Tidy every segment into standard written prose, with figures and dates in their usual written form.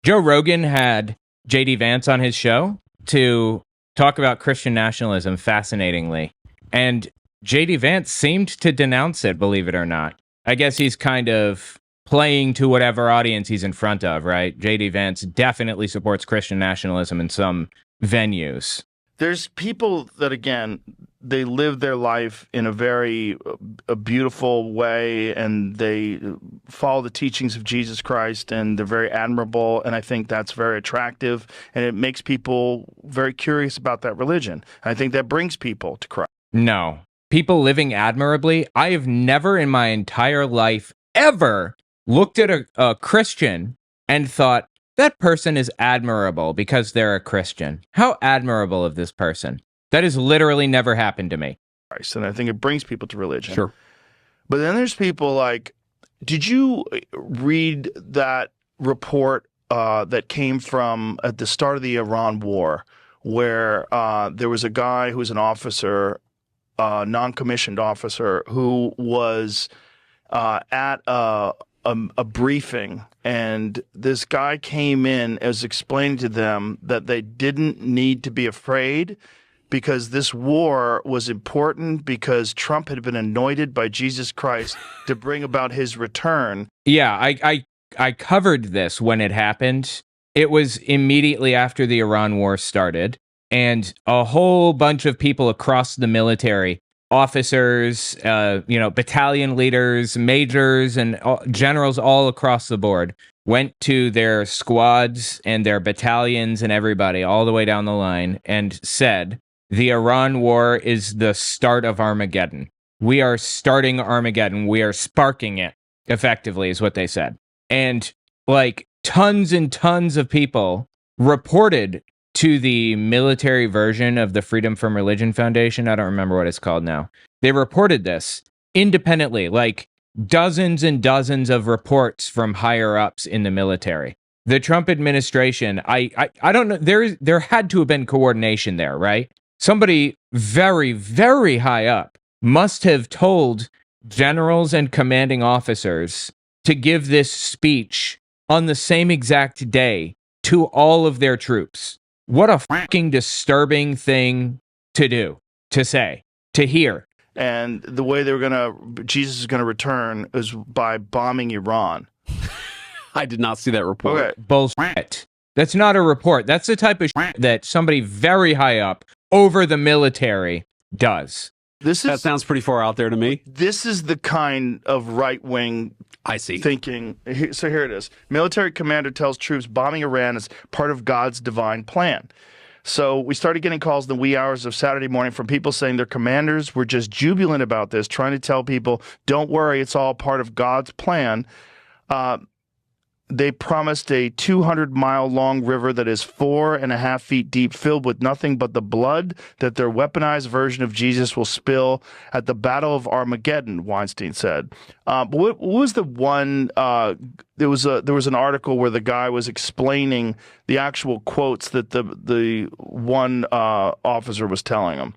Joe Rogan had JD Vance on his show to talk about Christian nationalism, fascinatingly. And JD Vance seemed to denounce it, believe it or not. I guess he's kind of playing to whatever audience he's in front of, right? JD Vance definitely supports Christian nationalism in some venues. There's people that, again, they live their life in a very beautiful way, and they follow the teachings of Jesus Christ, and they're very admirable, and I think that's very attractive, and it makes people very curious about that religion. I think that brings people to Christ. No. People living admirably, I have never in my entire life ever looked at a Christian and thought, that person is admirable because they're a Christian. How admirable of this person. That has literally never happened to me. And I think it brings people to religion. Sure. But then there's people like, did you read that report that came from at the start of the Iran war, where there was a guy who was an officer, non-commissioned officer, who was at a briefing, and this guy came in as explaining to them that they didn't need to be afraid because this war was important because Trump had been anointed by Jesus Christ to bring about his return. Yeah, I covered this when it happened. It was immediately after the Iran war started, and a whole bunch of people across the military, officers, battalion leaders, majors, and generals all across the board went to their squads and their battalions and everybody all the way down the line and said, the Iran war is the start of Armageddon. We are starting Armageddon. We are sparking it, effectively, is what they said. And like tons and tons of people reported to the military version of the Freedom from Religion Foundation. I don't remember what it's called now. They reported this independently, like dozens and dozens of reports from higher ups in the military. The Trump administration, I don't know, there had to have been coordination there, right? Somebody very, very high up must have told generals and commanding officers to give this speech on the same exact day to all of their troops. What a fucking disturbing thing to do, to say, to hear. And the way Jesus is going to return is by bombing Iran. I did not see that report. Okay. Bullshit. That's not a report. That's the type of shit that somebody very high up over the military does. That sounds pretty far out there to me. This is the kind of right-wing thinking. So here it is. Military commander tells troops bombing Iran is part of God's divine plan. So we started getting calls in the wee hours of Saturday morning from people saying their commanders were just jubilant about this, trying to tell people, don't worry, it's all part of God's plan. They promised a 200-mile-long river that is 4.5 feet deep, filled with nothing but the blood that their weaponized version of Jesus will spill at the Battle of Armageddon, Weinstein said. What was the one? There was an article where the guy was explaining the actual quotes that the one officer was telling him.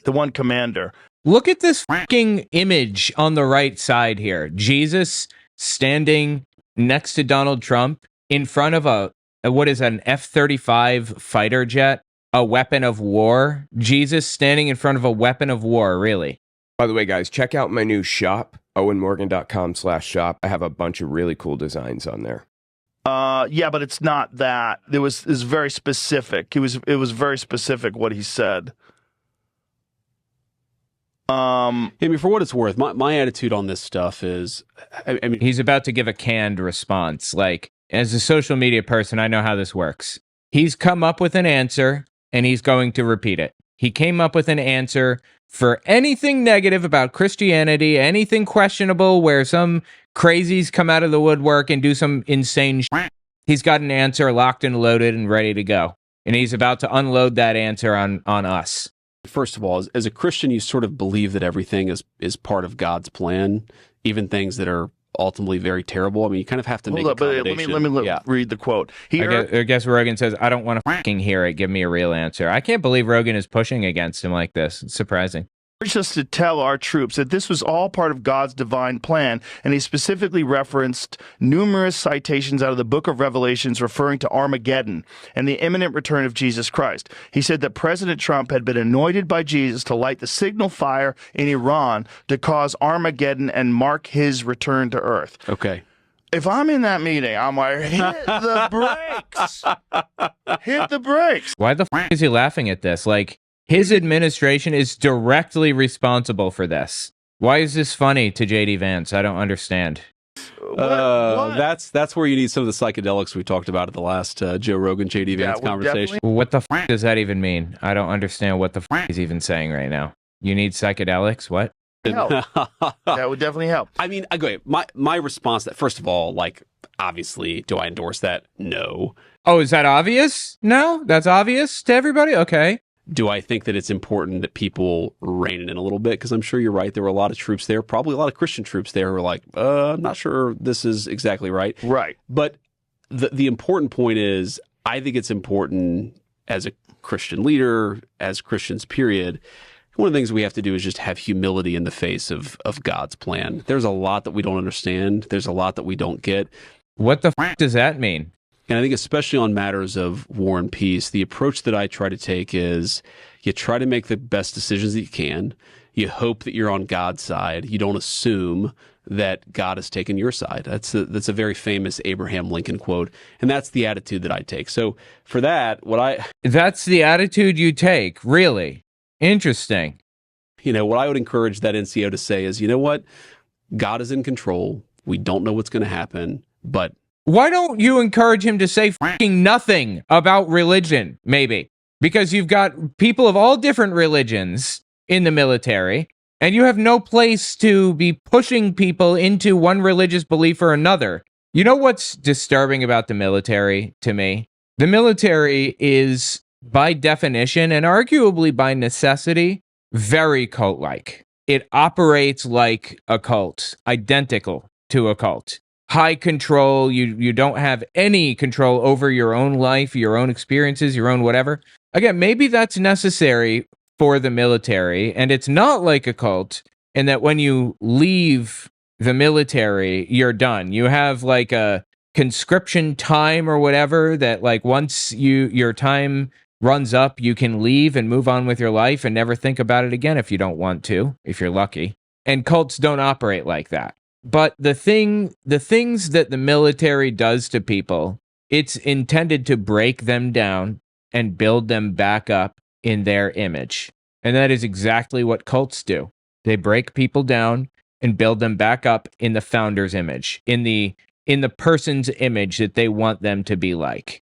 The one commander. Look at this fucking image on the right side here. Jesus standing next to Donald Trump in front of what is an F-35 fighter jet, a weapon of war. Jesus standing in front of a weapon of war, really. By the way, guys, check out my new shop, owenmorgan.com/shop. I have a bunch of really cool designs on there. Yeah, but it's not that. It was very specific. It was very specific what he said. I mean, for what it's worth, my attitude on this stuff is, I mean, he's about to give a canned response. Like, as a social media person, I know how this works. He's come up with an answer, and he's going to repeat it. He came up with an answer for anything negative about Christianity, anything questionable where some crazies come out of the woodwork and do some insane shit. He's got an answer locked and loaded and ready to go. And he's about to unload that answer on us. First of all, as a Christian, you sort of believe that everything is part of God's plan, even things that are ultimately very terrible. I mean, you kind of have to make a accommodation. Let me read the quote. I guess Rogan says, I don't want to fucking hear it. Give me a real answer. I can't believe Rogan is pushing against him like this. It's surprising. urged us to tell our troops that this was all part of God's divine plan, and he specifically referenced numerous citations out of the book of Revelations referring to Armageddon and the imminent return of Jesus Christ. He said that President Trump had been anointed by Jesus to light the signal fire in Iran to cause Armageddon and mark his return to earth. Okay. If I'm in that meeting, I'm like, hit the brakes. Hit the brakes. Why the is he laughing at this? Like, his administration is directly responsible for this. Why is this funny to JD Vance? I don't understand. What? That's where you need some of the psychedelics we talked about at the last Joe Rogan JD Vance conversation. What the does that even mean? I don't understand what the he's even saying right now. You need psychedelics? What? Help. That would definitely help. I mean, okay, my response to that, first of all, like, obviously, do I endorse that? No. Oh, is that obvious? No? That's obvious to everybody? Okay. Do I think that it's important that people rein it in a little bit? Because I'm sure you're right. There were a lot of troops there, probably a lot of Christian troops there who were like, I'm not sure this is exactly right. Right. But the important point is, I think it's important as a Christian leader, as Christians, period. One of the things we have to do is just have humility in the face of God's plan. There's a lot that we don't understand. There's a lot that we don't get. What the does that mean? And I think especially on matters of war and peace, the approach that I try to take is you try to make the best decisions that you can. You hope that you're on God's side. You don't assume that God has taken your side. That's a very famous Abraham Lincoln quote. And that's the attitude that I take. So for that, That's the attitude you take, really? Interesting. What I would encourage that NCO to say is, you know what? God is in control. We don't know what's going to happen, but why don't you encourage him to say fucking nothing about religion, maybe? Because you've got people of all different religions in the military, and you have no place to be pushing people into one religious belief or another. You know what's disturbing about the military to me? The military is, by definition, and arguably by necessity, very cult-like. It operates like a cult, identical to a cult. High control, you don't have any control over your own life, your own experiences, your own whatever. Again, maybe that's necessary for the military, and it's not like a cult, in that when you leave the military, you're done. You have like a conscription time or whatever that, like, once your time runs up, you can leave and move on with your life and never think about it again if you don't want to, if you're lucky. And cults don't operate like that. But the things that the military does to people, it's intended to break them down and build them back up in their image. And that is exactly what cults do. They break people down and build them back up in the founder's image, in the person's image that they want them to be like.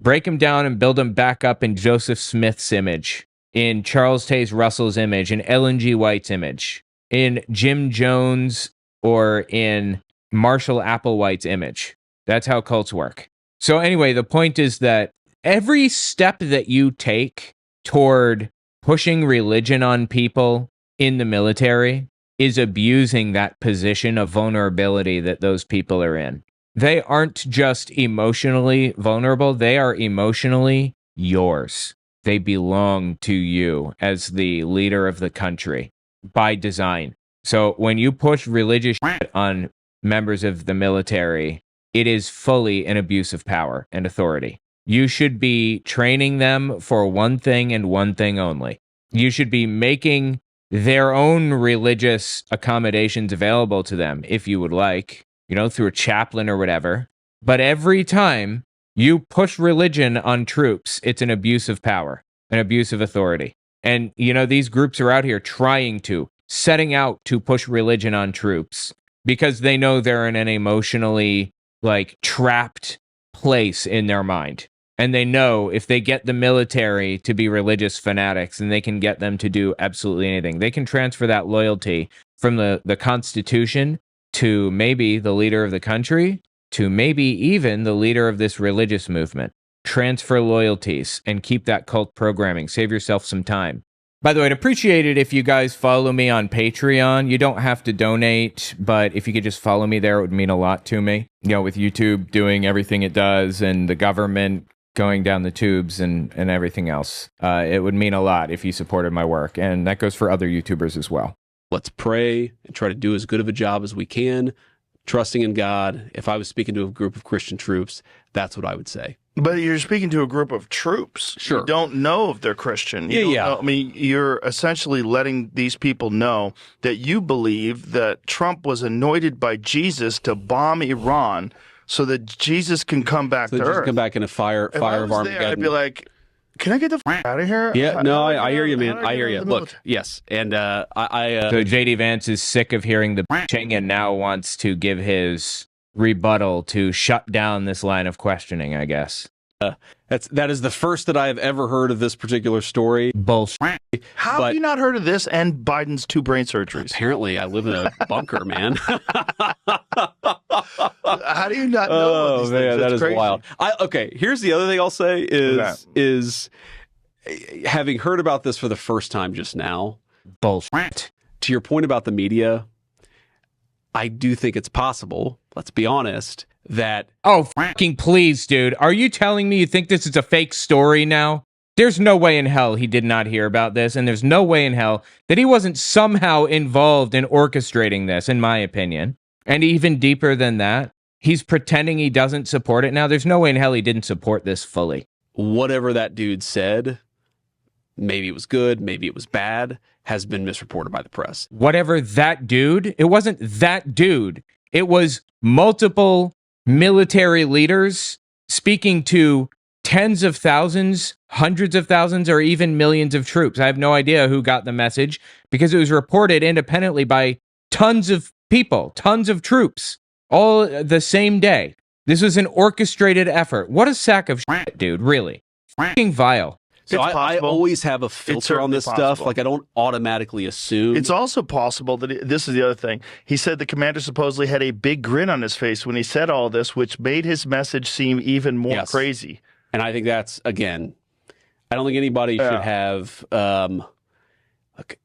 Break them down and build them back up in Joseph Smith's image, in Charles Taze Russell's image, in Ellen G. White's image, in Jim Jones or in Marshall Applewhite's image. That's how cults work. So anyway, the point is that every step that you take toward pushing religion on people in the military is abusing that position of vulnerability that those people are in. They aren't just emotionally vulnerable, they are emotionally yours. They belong to you as the leader of the country by design. So when you push religious shit on members of the military, it is fully an abuse of power and authority. You should be training them for one thing and one thing only. You should be making their own religious accommodations available to them if you would like, through a chaplain or whatever. But every time you push religion on troops, it's an abuse of power, an abuse of authority. And, these groups are out here setting out to push religion on troops because they know they're in an emotionally, trapped place in their mind. And they know if they get the military to be religious fanatics, and they can get them to do absolutely anything. They can transfer that loyalty from the Constitution to maybe the leader of the country, to maybe even the leader of this religious movement. Transfer loyalties and keep that cult programming. Save yourself some time. By the way, I'd appreciate it if you guys follow me on Patreon. You don't have to donate, but if you could just follow me there, it would mean a lot to me. With YouTube doing everything it does and the government going down the tubes and everything else. It would mean a lot if you supported my work, and that goes for other YouTubers as well. Let's pray and try to do as good of a job as we can, trusting in God. If I was speaking to a group of Christian troops, that's what I would say. But you're speaking to a group of troops. Sure. You don't know if they're Christian. You don't know. I mean, you're essentially letting these people know that you believe that Trump was anointed by Jesus to bomb Iran so that Jesus can come back So to just Earth. come back in a fire If I of was there, Armageddon. I'd be like, can I get the f*** out of here? Yeah, no, I hear you, How man. do I hear get you. out of the Look, military? yes, and So JD Vance is sick of hearing the bitching and now wants to give his rebuttal to shut down this line of questioning, I guess. that is the first that I have ever heard of this particular story. Bullshit. How But- have you not heard of this and Biden's 2 brain surgeries? Apparently, I live in a bunker, man. How do you not know about these things? that That's is crazy. wild. Okay, here's the other thing I'll say is having heard about this for the first time just now. Bullshit. To your point about the media, I do think it's possible. Let's be honest. That Oh, fucking please, dude. Are you telling me you think this is a fake story now? There's no way in hell he did not hear about this, and there's no way in hell that he wasn't somehow involved in orchestrating this, in my opinion. And even deeper than that, he's pretending he doesn't support it now. There's no way in hell he didn't support this fully. whatever that dude said, maybe it was good, maybe it was bad, has been misreported by the press. Whatever that dude, it wasn't that dude. It was multiple military leaders speaking to tens of thousands, hundreds of thousands, or even millions of troops. I have no idea who got the message because it was reported independently by tons of people, tons of troops, all the same day. This was an orchestrated effort. What a sack of shit, dude, really. Fucking vile. So It's I possible. always have a filter on certainly this stuff. possible. Like I don't automatically assume. It's also possible that this is the other thing. He said the commander supposedly had a big grin on his face when he said all this, which made his message seem even more Yes. crazy. And I think that's, again, I don't think anybody should have, look,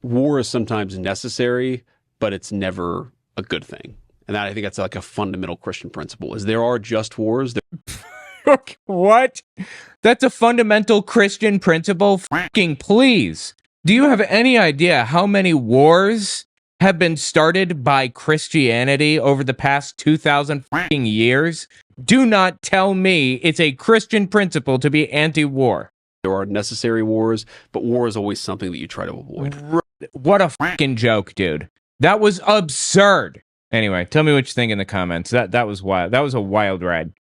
war is sometimes necessary, but it's never a good thing. And I think that's like a fundamental Christian principle is there are just wars. What? That's a fundamental Christian principle? Fucking please. Do you have any idea how many wars have been started by Christianity over the past 2,000 fucking years? Do not tell me it's a Christian principle to be anti-war. There are necessary wars, but war is always something that you try to avoid. What a fucking joke, dude. That was absurd. Anyway, tell me what you think in the comments. That was wild. That was a wild ride.